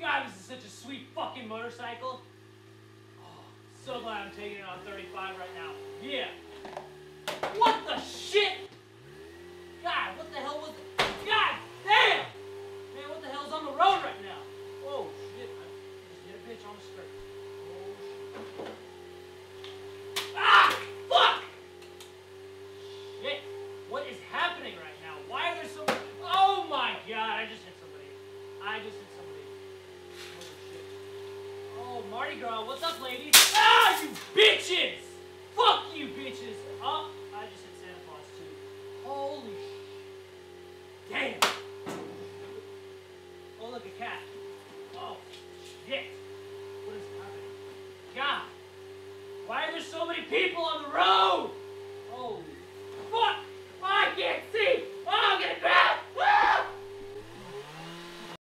God, this is such a sweet fucking motorcycle. Oh, so glad I'm taking it on 35 right now. Yeah. What the shit? God, what the hell was it? God damn! Man, what the hell's on the road right now? Oh shit, I just hit a bitch on the skirt. Oh shit. Ah! Fuck! Shit. What is happening right now? Why are there so many? Oh my god, I just hit somebody. I just hit somebody. Holy shit. Oh, Mardi Gras, what's up, ladies? Ah, you bitches! Fuck you, bitches! Oh, I just hit Santa Claus, too. Holy shit. Damn! Oh, look, a cat. Oh, shit. What is happening? God! Why are there so many people on the road?